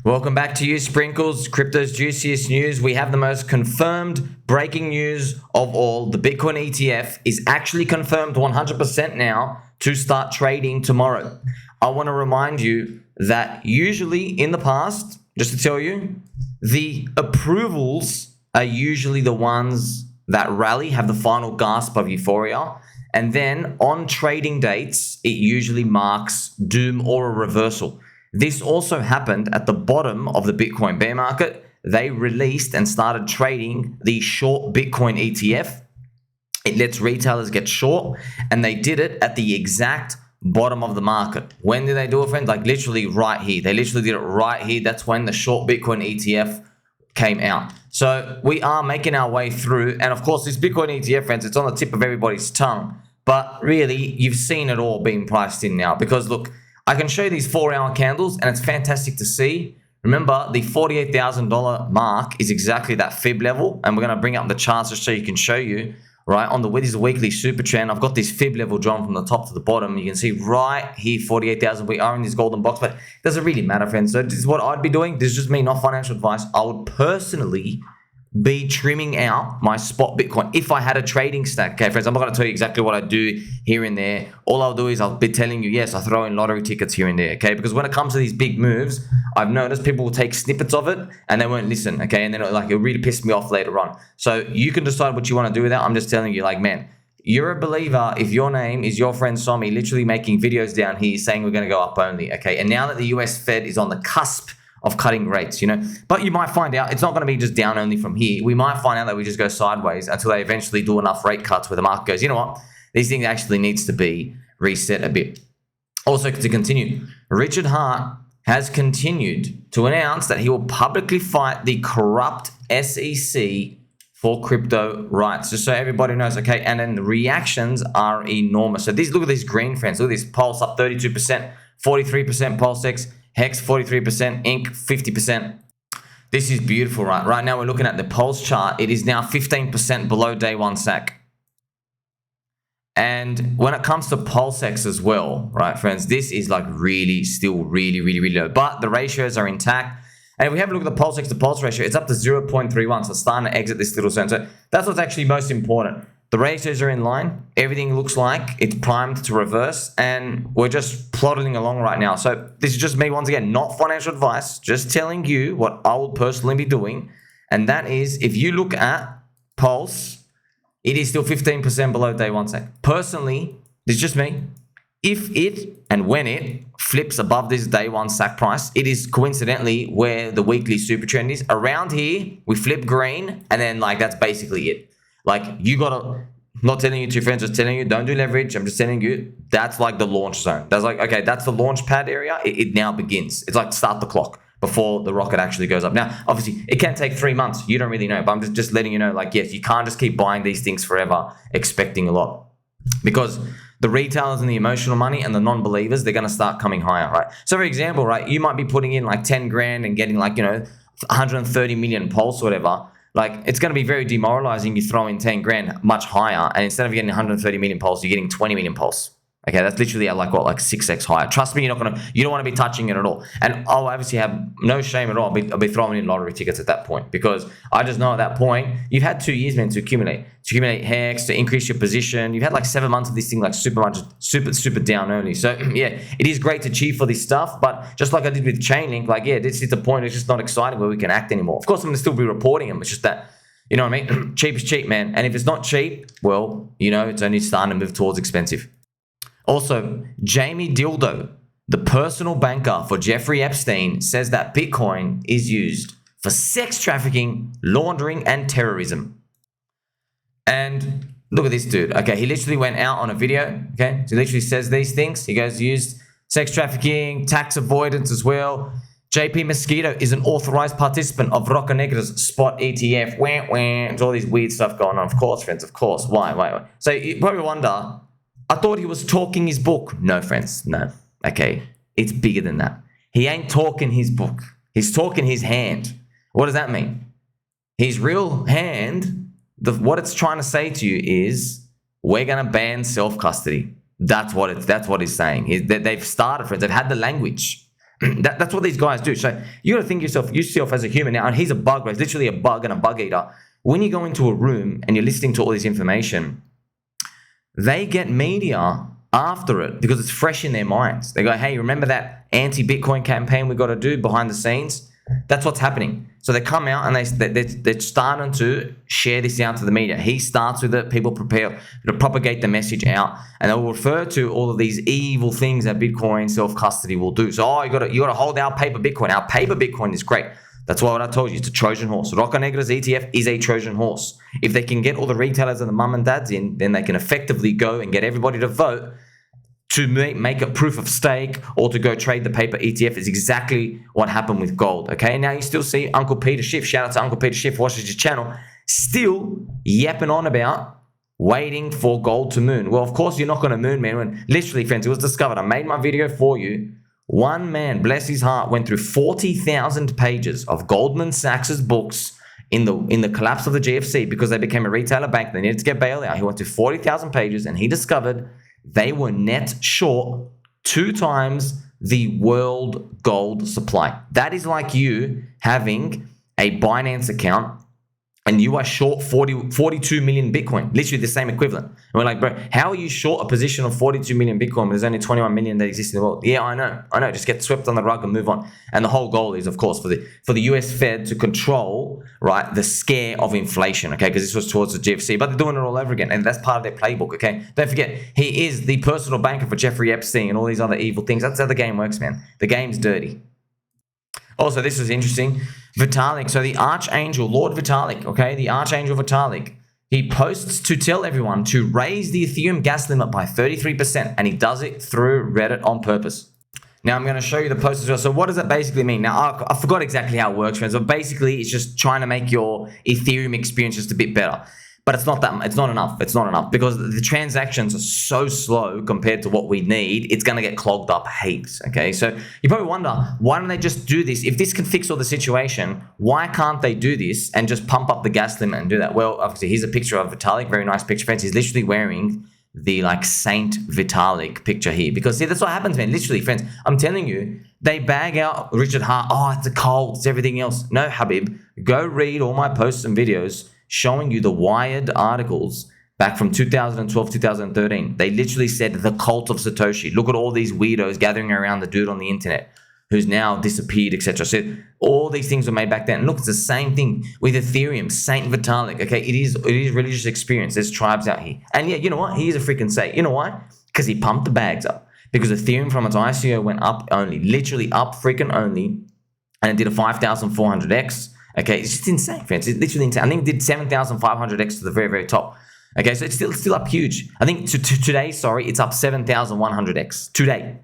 Welcome back to you, Sprinkles, crypto's juiciest news. We have the most confirmed breaking news of all. The Bitcoin ETF is actually confirmed 100% now to start trading tomorrow. I want to remind you that usually in the past, just to tell you, the approvals are usually the ones that rally, have the final gasp of euphoria. And then on trading dates, it usually marks doom or a reversal. This also happened at the bottom of the Bitcoin bear market. They released and started trading the short Bitcoin ETF. It lets retailers get short, and they did it at the exact bottom of the market. When did they do it, friends? Like literally right here. They literally did it right here. That's when the short Bitcoin ETF came out. So we are making our way through. And of course, this Bitcoin ETF, friends, it's on the tip of everybody's tongue. But really, you've seen it all being priced in now. Because look, I can show you these 4-hour candles, and it's fantastic to see. Remember, the $48,000 mark is exactly that fib level, and we're going to bring up the charts just so you can show you, right? On the this is a weekly super trend. I've got this fib level drawn from the top to the bottom. You can see right here, 48,000. We are in this golden box, but it doesn't really matter, friends. So this is what I'd be doing. This is just me, not financial advice. I would personally be trimming out my spot Bitcoin if I had a trading stack. Okay, friends, I'm not going to tell you exactly what I do here and there. All I'll do is I'll be telling you, yes, I throw in lottery tickets here and there, okay? Because when it comes to these big moves, I've noticed people will take snippets of it and they won't listen, okay? And then it'll really piss me off later on. So you can decide what you want to do with that. I'm just telling you, like, man, you're a believer if your name is your friend Somi literally making videos down here saying we're going to go up only, okay? And now that the US Fed is on the cusp of cutting rates, but you might find out it's not going to be just down only from here. We might find out that we just go sideways until they eventually do enough rate cuts where the market goes, you know what, these things actually needs to be reset a bit. Also, to continue, Richard Hart has continued to announce that he will publicly fight the corrupt SEC for crypto rights, just so everybody knows, okay? And then the reactions are enormous. So look at these green, friends. Look at this Pulse up 32%, 43% PulseX, HEX 43%, Inc 50%. This is beautiful, right? Right now we're looking at the Pulse chart. It is now 15% below day one SAC. And when it comes to PulseX as well, right, friends, this is like still really low. But the ratios are intact. And if we have a look at the PulseX to Pulse ratio, it's up to 0.31. So it's starting to exit this little zone. So that's what's actually most important. The ratios are in line. Everything looks like it's primed to reverse, and we're just plodding along right now. So this is just me, once again, not financial advice, just telling you what I will personally be doing. And that is, if you look at Pulse, it is still 15% below day one SAC. Personally, this is just me. If it and when it flips above this day one SAC price, it is coincidentally where the weekly super trend is. Around here, we flip green, and then that's basically it. Like, you gotta, not telling you to your friends, just telling you, don't do leverage. I'm just telling you, that's like the launch zone. That's like, okay, that's the launch pad area. It now begins. It's like start the clock before the rocket actually goes up. Now, obviously, it can take 3 months. You don't really know, but I'm just letting you know, yes, you can't just keep buying these things forever, expecting a lot. Because the retailers and the emotional money and the non-believers, they're going to start coming higher, right? So, for example, right, you might be putting in 10 grand and getting 130 million Pulse or whatever. It's going to be very demoralizing. You throw in 10 grand much higher, and instead of getting 130 million Pulse, you're getting 20 million Pulse. Okay, that's literally at 6x higher. Trust me, you don't want to be touching it at all. And I'll obviously have no shame at all. I'll be throwing in lottery tickets at that point, because I just know at that point, you've had 2 years, man, to accumulate HEX, to increase your position. You've had 7 months of this thing super down only. So yeah, it is great to cheat for this stuff, but just like I did with Chainlink, this is the point. It's just not exciting where we can act anymore. Of course, I'm going to still be reporting them. It's just that, you know what I mean? Cheap is cheap, man. And if it's not cheap, well, it's only starting to move towards expensive. Also, Jamie Dildo, the personal banker for Jeffrey Epstein, says that Bitcoin is used for sex trafficking, laundering, and terrorism. And look at this dude. Okay, he literally went out on a video. Okay, so he literally says these things. He goes, used sex trafficking, tax avoidance as well. JP Mosquito is an authorized participant of Roca Negra's spot ETF. There's all these weird stuff going on. Of course, friends, of course. Why? So you probably wonder, I thought he was talking his book. No, friends, no. Okay, it's bigger than that. He ain't talking his book. He's talking his hand. What does that mean? His real hand, what it's trying to say to you is, we're going to ban self-custody. That's what he's saying. They've started, friends. They've had the language. That's what these guys do. So you got to think yourself as a human now. And he's a bug, right? He's literally a bug and a bug eater. When you go into a room and you're listening to all this information, they get media after it because it's fresh in their minds. They go, hey, remember that anti-Bitcoin campaign we got to do behind the scenes? That's what's happening. So they come out and they're starting to share this out to the media. He starts with it. People prepare to propagate the message out, and they'll refer to all of these evil things that Bitcoin self-custody will do. So, you got to hold our paper Bitcoin. Our paper Bitcoin is great. That's what I told you. It's a Trojan horse. Rocco Negra's ETF is a Trojan horse. If they can get all the retailers and the mum and dads in, then they can effectively go and get everybody to vote to make a proof of stake or to go trade the paper ETF. Is exactly what happened with gold. Okay, now you still see Uncle Peter Schiff. Shout out to Uncle Peter Schiff, watches your channel, still yapping on about waiting for gold to moon. Well, of course you're not going to moon, man. When literally, friends, it was discovered. I made my video for you. One man, bless his heart, went through 40,000 pages of Goldman Sachs's books in the collapse of the GFC because they became a retailer bank. They needed to get bailed out. He went through 40,000 pages and he discovered they were net short 2 times the world gold supply. That is like you having a Binance account and you are short 42 million Bitcoin, literally the same equivalent. And we're like, bro, how are you short a position of 42 million Bitcoin when there's only 21 million that exist in the world? Yeah, I know. Just get swept on the rug and move on. And the whole goal is, of course, for the US Fed to control, right, the scare of inflation, okay, because this was towards the GFC, but they're doing it all over again, and that's part of their playbook, okay? Don't forget, he is the personal banker for Jeffrey Epstein and all these other evil things. That's how the game works, man. The game's dirty. Also, this is interesting. Vitalik, so the Archangel, Lord Vitalik, okay, the Archangel Vitalik, he posts to tell everyone to raise the Ethereum gas limit by 33%, and he does it through Reddit on purpose. Now, I'm going to show you the post as well. So what does that basically mean? Now, I forgot exactly how it works, friends, but basically it's just trying to make your Ethereum experience just a bit better. But it's not enough. It's not enough because the transactions are so slow compared to what we need. It's going to get clogged up heaps. Okay, so you probably wonder, why don't they just do this? If this can fix all the situation, why can't they do this and just pump up the gas limit and do that? Well, obviously, here's a picture of Vitalik. Very nice picture, friends. He's literally wearing the Saint Vitalik picture here because see, that's what happens, man. Literally, friends, I'm telling you, they bag out Richard Hart. Oh, it's a cult. It's everything else. No, Habib, go read all my posts and videos showing you the Wired articles back from 2012, 2013. They literally said the cult of Satoshi. Look at all these weirdos gathering around the dude on the internet who's now disappeared, etc. So all these things were made back then. Look, it's the same thing with Ethereum, Saint Vitalik. Okay, it is religious experience. There's tribes out here. And yeah, you know what? He is a freaking saint. You know why? Because he pumped the bags up. Because Ethereum from its ICO went up only, literally up freaking only, and it did a 5,400x. Okay, it's just insane, friends. It's literally insane. I think it did 7,500x to the very, very top. Okay, so it's still up huge. I think today, it's up 7,100x today.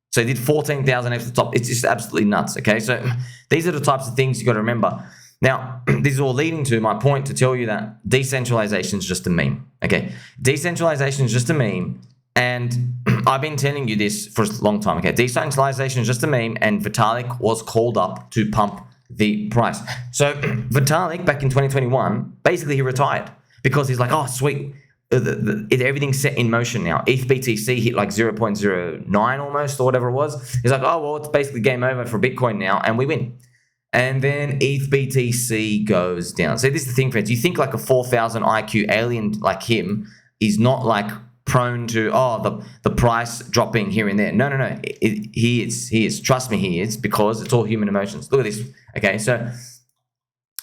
So it did 14,000x to the top. It's just absolutely nuts. Okay, so these are the types of things you got to remember. Now, this is all leading to my point to tell you that decentralization is just a meme. Okay, decentralization is just a meme. And I've been telling you this for a long time. Okay, decentralization is just a meme, and Vitalik was called up to pump the price. So Vitalik back in 2021, basically he retired because he's like, oh sweet, everything's set in motion now. ETH BTC hit like 0.09 almost or whatever it was. He's like, oh well, it's basically game over for Bitcoin now, and we win. And then ETH BTC goes down. So this is the thing, friends. You think like a 4,000 IQ alien like him is not like prone to the price dropping here and there. No. He is. Trust me, he is, because it's all human emotions. Look at this. Okay, so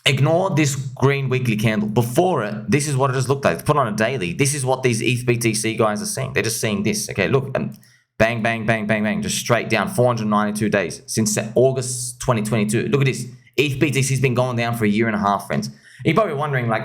ignore this green weekly candle. Before it, this is what it just looked like. It's put on a daily. This is what these ETH BTC guys are seeing. They're just seeing this. Okay, look, bang, bang, bang, bang, bang, just straight down. 492 days since August 2022. Look at this. ETH BTC's been going down for a year and a half, friends. You're probably wondering like,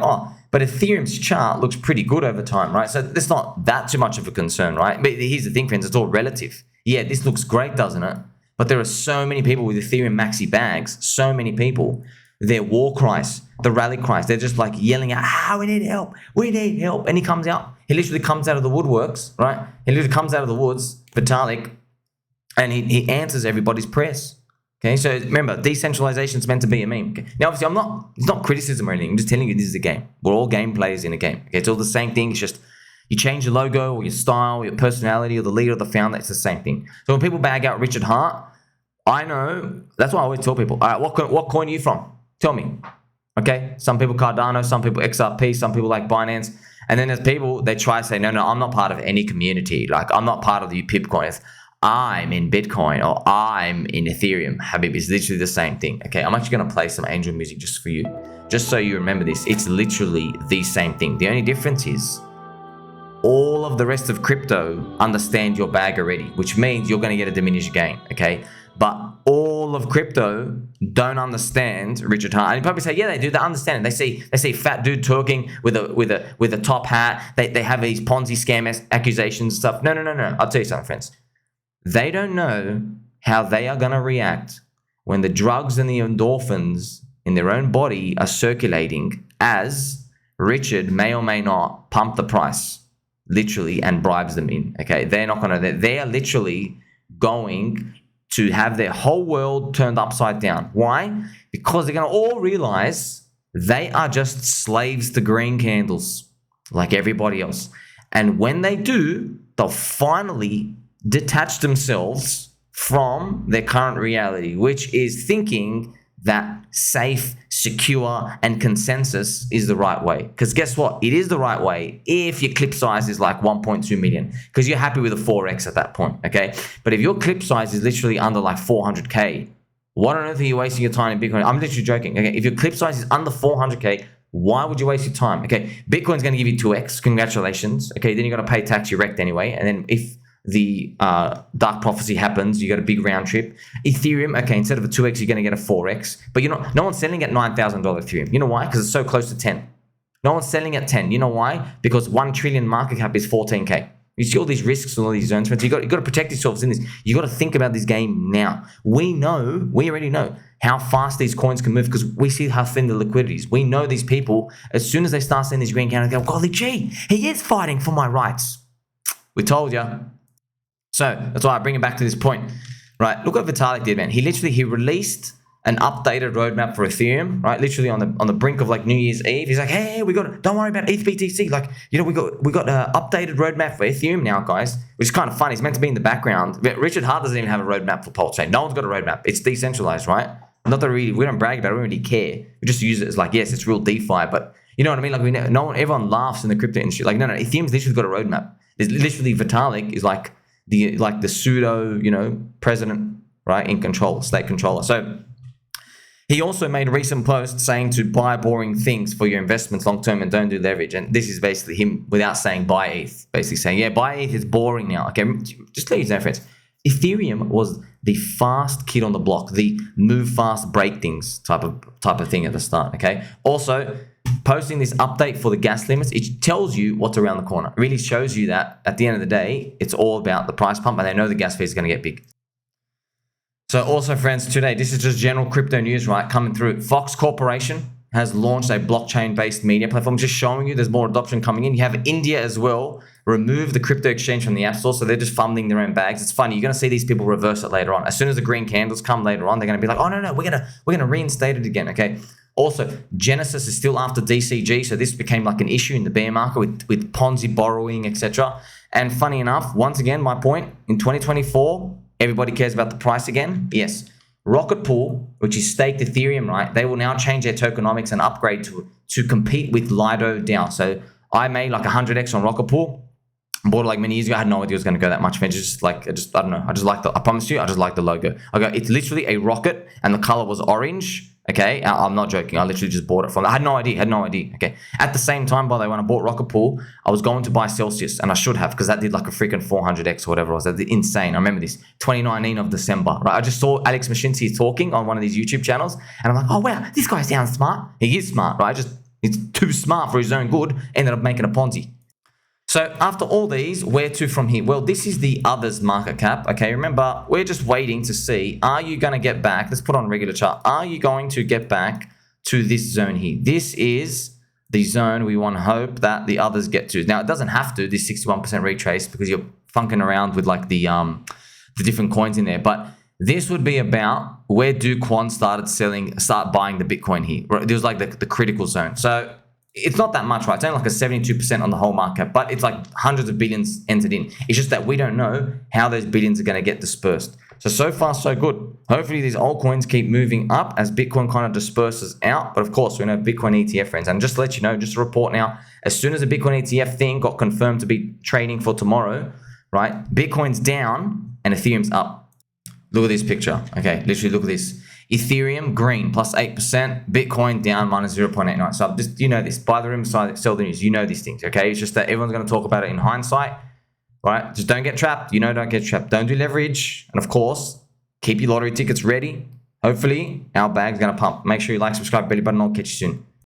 but Ethereum's chart looks pretty good over time, right? So that's not that too much of a concern, right? But here's the thing, friends, it's all relative. Yeah, this looks great, doesn't it? But there are so many people with Ethereum maxi bags, so many people, their war cries, the rally cries, they're just like yelling out, we need help, we need help. And he comes out, he literally comes out of the woodworks, right? He literally comes out of the woods, Vitalik, and he answers everybody's prayers. Okay, so remember, decentralization is meant to be a meme. Okay? Now, obviously, it's not criticism or anything. I'm just telling you this is a game. We're all game players in a game. Okay, it's all the same thing. It's just you change your logo or your style, or your personality, or the leader or the founder. It's the same thing. So when people bag out Richard Hart, I know, that's why I always tell people, all right, what coin are you from? Tell me. Okay, some people Cardano, some people XRP, some people like Binance. And then there's people, they try to say, no, I'm not part of any community. Like, I'm not part of the pip coins. I'm in Bitcoin or I'm in Ethereum. Habib, it's literally the same thing. Okay, I'm actually going to play some angel music just for you. Just so you remember this. It's literally the same thing. The only difference is all of the rest of crypto understand your bag already, which means you're going to get a diminished gain. Okay, but all of crypto don't understand Richard Heart. And you probably say, yeah, they do. They understand it. They see fat dude talking with a top hat. They have these Ponzi scam accusations and stuff. No. I'll tell you something, friends. They don't know how they are going to react when the drugs and the endorphins in their own body are circulating, as Richard may or may not pump the price, literally, and bribes them in. Okay, they're not going to. They are literally going to have their whole world turned upside down. Why? Because they're going to all realize they are just slaves to green candles like everybody else. And when they do, they'll finally detach themselves from their current reality, which is thinking that safe, secure, and consensus is the right way. Because guess what? It is the right way if your clip size is like 1.2 million, because you're happy with a 4x at that point, okay? But if your clip size is literally under like 400K, what on earth are you wasting your time in Bitcoin? I'm literally joking, okay? If your clip size is under 400K, why would you waste your time? Okay, Bitcoin's going to give you 2x. Congratulations. Okay, then you got to pay tax, you're wrecked anyway. And then if the dark prophecy happens, you got a big round trip. Ethereum, okay, instead of a 2x, you're going to get a 4x. But no one's selling at $9,000 Ethereum. You know why? Because it's so close to 10. No one's selling at 10. You know why? Because 1 trillion market cap is 14K. You see all these risks and all these zones. You got to protect yourselves in this. You got to think about this game now. We already know how fast these coins can move because we see how thin the liquidity is. We know these people, as soon as they start seeing these green candles, they go, golly gee, he is fighting for my rights. We told you. So that's why I bring it back to this point, right? Look what Vitalik did, man. He released an updated roadmap for Ethereum, right? Literally on the brink of like New Year's Eve. He's like, hey, don't worry about ETH BTC. Like, we got an updated roadmap for Ethereum now, guys, which is kind of fun. He's meant to be in the background. But Richard Heart doesn't even have a roadmap for PulseChain. No one's got a roadmap. It's decentralized, right? Not that we don't brag about it. We don't really care. We just use it as like, yes, it's real DeFi, but you know what I mean? Like everyone laughs in the crypto industry. Like, no, Ethereum's literally got a roadmap. There's literally Vitalik is like the pseudo, president, right, in control, state controller. So he also made a recent post saying to buy boring things for your investments long term and don't do leverage. And this is basically him without saying buy ETH, basically saying, yeah, buy ETH is boring now. Okay, just tell you that, friends. Ethereum was the fast kid on the block, the move fast, break things type of thing at the start. Okay. Also, posting this update for the gas limits, it tells you what's around the corner. It really shows you that at the end of the day, it's all about the price pump, and they know the gas fee is going to get big. So also, friends, today, this is just general crypto news, right, coming through. Fox Corporation has launched a blockchain-based media platform, just showing you there's more adoption coming in. You have India as well, remove the crypto exchange from the App Store, so they're just funding their own bags. It's funny, you're going to see these people reverse it later on. As soon as the green candles come later on, they're going to be like, oh, no, we're going to reinstate it again, okay? Also, Genesis is still after DCG, so this became like an issue in the bear market with Ponzi borrowing, etc. And funny enough, once again, my point, in 2024, everybody cares about the price again. Yes. Rocket Pool, which is staked Ethereum, right? They will now change their tokenomics and upgrade to compete with Lido DAO. So I made like 100x on Rocket Pool. Bought it like many years ago. I had no idea it was going to go that much. I don't know. I promise you, I just like the logo. It's literally a rocket and the color was orange. Okay, I'm not joking. I literally just bought it from. I had no idea. Okay. At the same time, by the way, when I bought Rocket Pool, I was going to buy Celsius, and I should have, because that did like a freaking 400x or whatever it was. That did insane. I remember this 2019 of December. Right, I just saw Alex Mashinsky talking on one of these YouTube channels, and I'm like, oh wow, this guy sounds smart. He is smart, right? He's too smart for his own good. Ended up making a Ponzi. So after all these, where to from here? Well, this is the others market cap. Okay, remember, we're just waiting to see, are you going to get back? Let's put on regular chart. Are you going to get back to this zone here? This is the zone we want to hope that the others get to. Now, it doesn't have to, this 61% retrace, because you're funking around with like the different coins in there. But this would be about where do Quan start buying the Bitcoin here. It was like the critical zone. So it's not that much, right? It's only like a 72% on the whole market, but it's like hundreds of billions entered in. It's just that we don't know how those billions are going to get dispersed. So far, so good. Hopefully, these altcoins keep moving up as Bitcoin kind of disperses out. But of course, we know Bitcoin ETF, friends. And just to let you know, just a report now, as soon as the Bitcoin ETF thing got confirmed to be trading for tomorrow, right? Bitcoin's down and Ethereum's up. Look at this picture. Okay, literally look at this. Ethereum green plus 8%, Bitcoin down minus 0.89. So just, you know this. Buy the rumor, sell the news. You know these things, okay? It's just that everyone's going to talk about it in hindsight. Right? Just don't get trapped. You know, don't get trapped. Don't do leverage. And of course, keep your lottery tickets ready. Hopefully, our bag's going to pump. Make sure you like, subscribe, belly button. I'll catch you soon.